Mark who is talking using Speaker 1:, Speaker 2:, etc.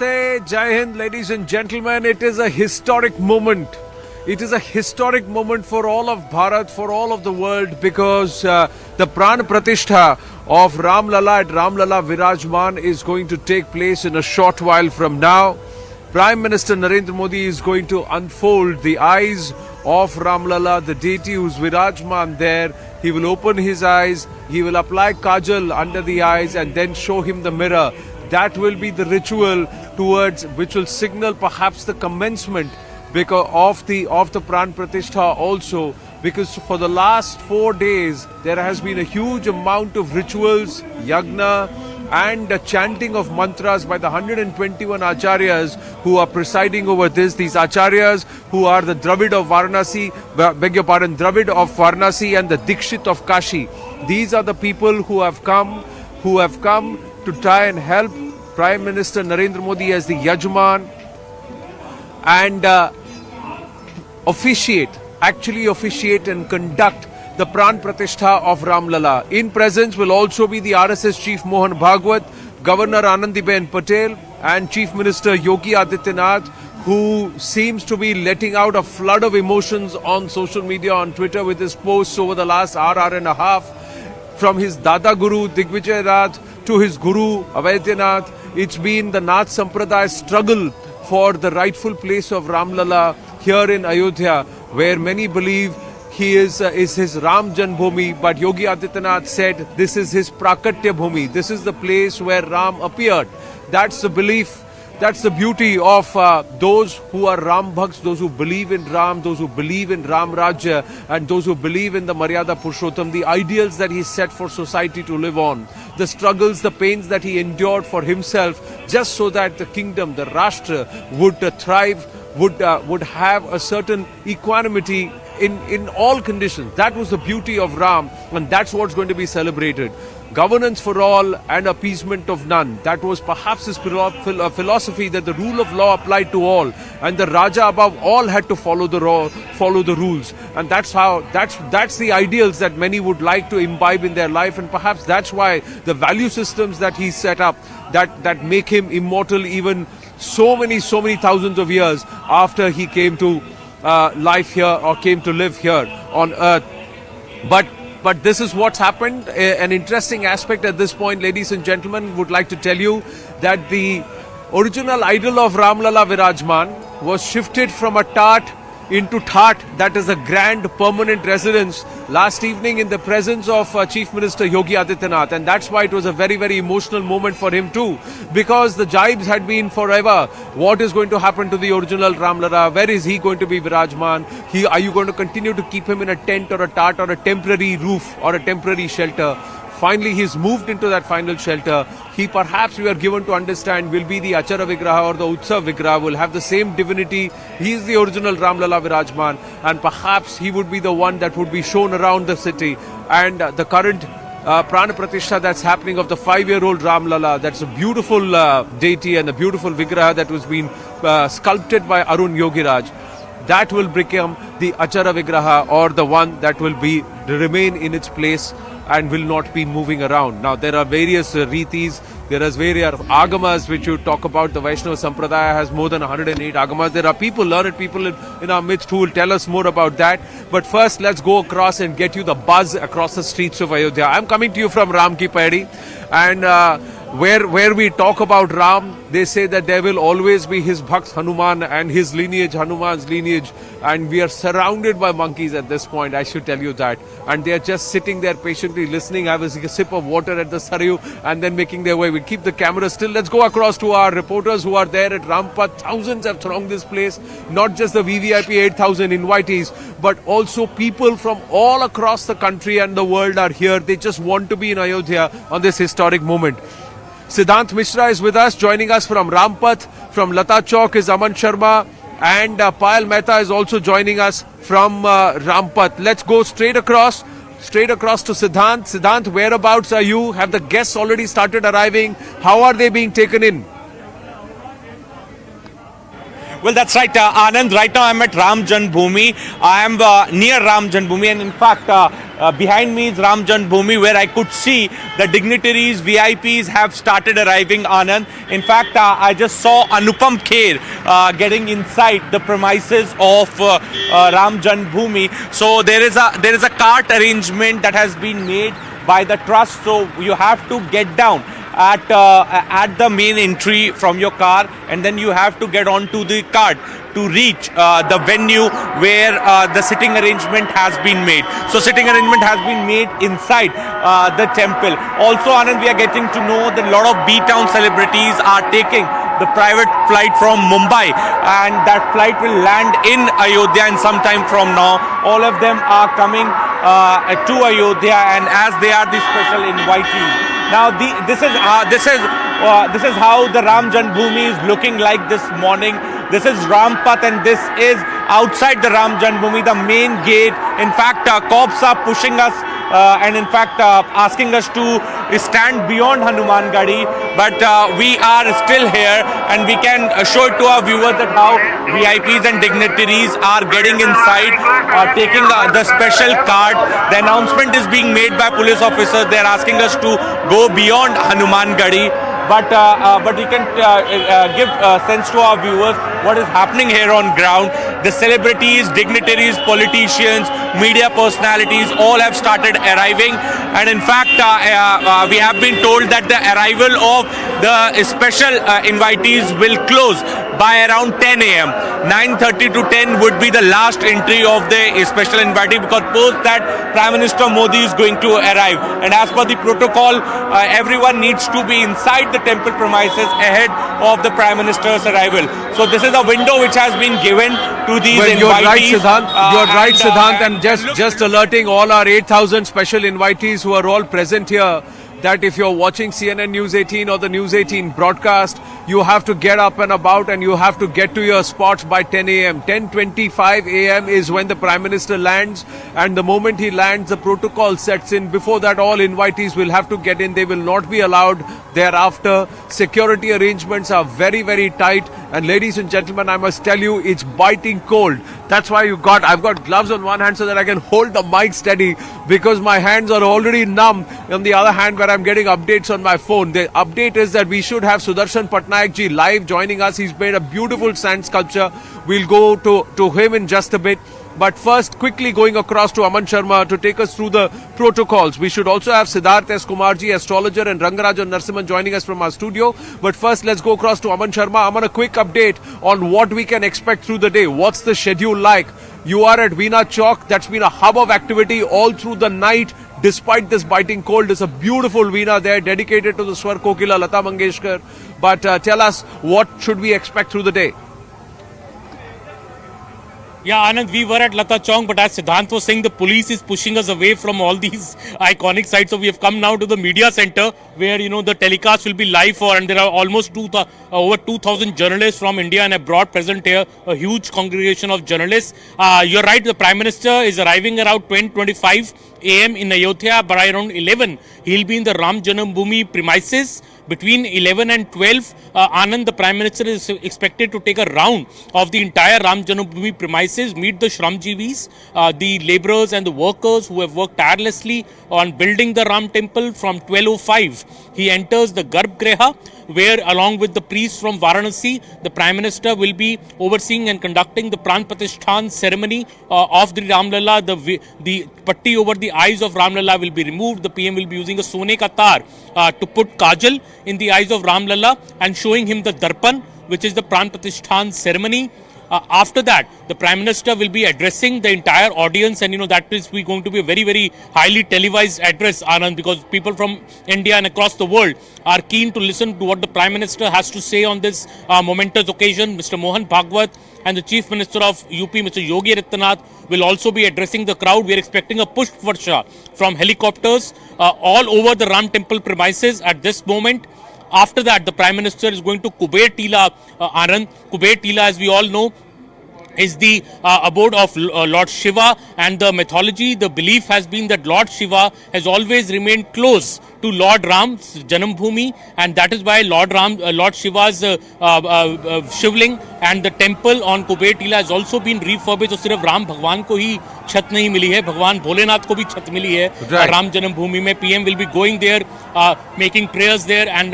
Speaker 1: Namaste, Jai Hind, ladies and gentlemen. It is a historic moment. It is a historic moment for all of Bharat, for all of the world, because the Pran Pratishtha of Ram Lala at Ram Lala Virajman is going to take place in a short while from now. Prime Minister Narendra Modi is going to unfold the eyes of Ram Lala, the deity who's Virajman there. He will open his eyes, he will apply kajal under the eyes and then show him the mirror. That will be the ritual towards which will signal perhaps the commencement because of the Pran Pratishtha also, because for the last 4 days there has been a huge amount of rituals, yagna and chanting of mantras by the 121 acharyas who are presiding over this. These acharyas who are the Dravid of Varanasi, Dravid of Varanasi and the Dikshit of Kashi. These are the people who have come to try and help Prime Minister Narendra Modi as the Yajman and actually officiate and conduct the Pran Pratishtha of Ram Lala. In presence will also be the RSS Chief Mohan Bhagwat, Governor Anandiben Patel and Chief Minister Yogi Adityanath, who seems to be letting out a flood of emotions on social media, on Twitter with his posts over the last hour and a half. From his Dada Guru Digvijay Nath to his Guru Ayodhya, it's been the Nath Sampraday's struggle for the rightful place of Ram Lala here in Ayodhya, where many believe he is his Ram Janbhumi, but Yogi Adityanath said this is his Prakatya Bhumi. This is the place where Ram appeared. That's the belief. That's the beauty of those who are Ram Bhaks, those who believe in Ram, those who believe in Ram Rajya, and those who believe in the Maryada Purushottam, the ideals that he set for society to live on, the struggles, the pains that he endured for himself, just so that the kingdom, the Rashtra, would thrive, would have a certain equanimity in all conditions. That was the beauty of Ram, and that's what's going to be celebrated. Governance for all and appeasement of none. That was perhaps his philosophy, that the rule of law applied to all, and the Raja above all had to follow the rules. And that's the ideals that many would like to imbibe in their life, and perhaps that's why the value systems that he set up that make him immortal even so many thousands of years after he came to life here or came to live here on earth. But this is what's happened. An interesting aspect at this point, ladies and gentlemen, would like to tell you that the original idol of Ram Lala Virajman was shifted from a Tat into That, that is a grand permanent residence, last evening in the presence of Chief Minister Yogi Adityanath, and that's why it was a very, very emotional moment for him too, because the jibes had been forever. What is going to happen to the original Ram Lala? Where is he going to be Virajman? Are you going to continue to keep him in a tent or a Tat or a temporary roof or a temporary shelter? Finally, he's moved into that final shelter. He perhaps, we are given to understand, will be the Achara Vigraha or the Utsav Vigraha, will have the same divinity. He is the original Ram Lala Virajman, and perhaps he would be the one that would be shown around the city. And the current Prana Pratishtha that's happening of the 5-year-old Ram Lala, that's a beautiful deity and a beautiful Vigraha that was being sculpted by Arun Yogiraj. That will become the Achara Vigraha, or the one that will remain in its place and will not be moving around. Now, there are various ritis, there are various agamas which you talk about. The Vaishnava Sampradaya has more than 108 agamas. There are learned people in our midst who will tell us more about that. But first, let's go across and get you the buzz across the streets of Ayodhya. I'm coming to you from Ram Ki Paidi, and where we talk about Ram, they say that there will always be his Bhakt Hanuman and his lineage, Hanuman's lineage, and we are surrounded by monkeys at this point, I should tell you that. And they are just sitting there patiently listening, have a sip of water at the Saryu, and then making their way. We keep the camera still. Let's go across to our reporters who are there at Rampath. Thousands have thronged this place, not just the VVIP 8,000 invitees, but also people from all across the country and the world are here. They just want to be in Ayodhya on this historic moment. Siddhant Mishra is with us, joining us from Rampath. From Lata Chowk is Aman Sharma, and Payal Mehta is also joining us from Rampath. Let's go straight across to Siddhant. Siddhant, whereabouts are you? Have the guests already started arriving? How are they being taken in?
Speaker 2: Well, that's right, Anand. Right now I'm at Ram Janbhumi. I am near Ram Janbhumi, and in fact, Behind me is Ram Janmabhoomi, where I could see the dignitaries, VIPs have started arriving, Anand. In fact, I just saw Anupam Kher getting inside the premises of Ram Janmabhoomi. So there is a cart arrangement that has been made by the trust. So you have to get down at the main entry from your car, and then you have to get onto the cart to reach the venue where the sitting arrangement has been made. So sitting arrangement has been made inside the temple. Also, Anand, we are getting to know that a lot of B-town celebrities are taking the private flight from Mumbai, and that flight will land in Ayodhya in some time from now. All of them are coming to Ayodhya, and as they are the special invitees. Now, this is how the Ram Janmabhoomi is looking like this morning. This is Rampath, and this is outside the Ram Janmabhoomi, the main gate. In fact, cops are pushing us and in fact asking us to stand beyond Hanuman Gadi. But we are still here, and we can show it to our viewers that how VIPs and dignitaries are getting inside, taking the special card. The announcement is being made by police officers. They are asking us to go beyond Hanuman Gadi. But we can give sense to our viewers what is happening here on ground. The celebrities, dignitaries, politicians, media personalities all have started arriving, and in fact we have been told that the arrival of the special invitees will close by around 10 a.m. 9:30 to 10 would be the last entry of the special invitee, because post that Prime Minister Modi is going to arrive, and as per the protocol everyone needs to be inside the temple premises ahead of the Prime Minister's arrival. So this is a window which has been given to these invitees.
Speaker 1: You're right, Siddhant. You're right, Siddhant. And just alerting all our 8,000 special invitees who are all present here that if you're watching CNN News 18 or the News 18 broadcast, you have to get up and about, and you have to get to your spots by 10 a.m. 10:25 a.m. is when the Prime Minister lands, and the moment he lands, the protocol sets in. Before that, all invitees will have to get in. They will not be allowed thereafter. Security arrangements are very, very tight. And ladies and gentlemen, I must tell you, it's biting cold. That's why I've got gloves on one hand so that I can hold the mic steady, because my hands are already numb. On the other hand, where I'm getting updates on my phone. The update is that we should have Sudarshan Patnaik ji live joining us. He's made a beautiful sand sculpture. We'll go to him in just a bit. But first, quickly going across to Aman Sharma to take us through the protocols. We should also have Siddharth S. Kumarji, astrologer, and Rangarajan Narasimhan joining us from our studio. But first, let's go across to Aman Sharma. Aman, a quick update on what we can expect through the day. What's the schedule like? You are at Veena Chowk. That's been a hub of activity all through the night. Despite this biting cold, there's a beautiful Veena there dedicated to the Swar Kokila, Lata Mangeshkar. But tell us, what should we expect through the day?
Speaker 3: Yeah, Anand, we were at Lata Chowk, but as Siddhant was saying, the police is pushing us away from all these iconic sites. So we have come now to the media center, where the telecast will be live for, and there are almost over 2,000 journalists from India and abroad present here. A huge congregation of journalists. You're right, the Prime Minister is arriving around 10:25 a.m. in Ayodhya. By around 11, he'll be in the Ram Janmabhoomi premises. Between 11 and 12, Anand, the Prime Minister, is expected to take a round of the entire Ram Janmabhoomi premises, meet the Shramjeevis, the labourers and the workers who have worked tirelessly on building the Ram temple. From 12:05, he enters the Garbhagriha, where along with the priests from Varanasi, the Prime Minister will be overseeing and conducting the Pran Pratishtha ceremony of the Ram Lalla. The patti over the eyes of Ram Lalla will be removed. The PM will be using a sone ka tar to put kajal in the eyes of Ram Lalla and showing him the darpan, which is the Pran Pratishtha ceremony. After that, the Prime Minister will be addressing the entire audience, and that is going to be a very, very highly televised address, Anand, because people from India and across the world are keen to listen to what the Prime Minister has to say on this momentous occasion. Mr. Mohan Bhagwat and the Chief Minister of UP, Mr. Yogi Adityanath, will also be addressing the crowd. We are expecting a push varsha from helicopters all over the Ram temple premises at this moment. After that, the Prime Minister is going to Kuber Tila, Anand. Kuber Tila, as we all know, is the abode of Lord Shiva, and the mythology, the belief has been that Lord Shiva has always remained close to Lord Ram's Janambhumi, and that is why Lord Shiva's Shivling and the temple on Kuber Tila has also been refurbished. तो सिर्फ राम भगवान को ही छत नहीं मिली है, भगवान भोलेनाथ को भी छत मिली है
Speaker 1: Right.
Speaker 3: राम जन्मभूमि में. PM will be going there, making prayers there, and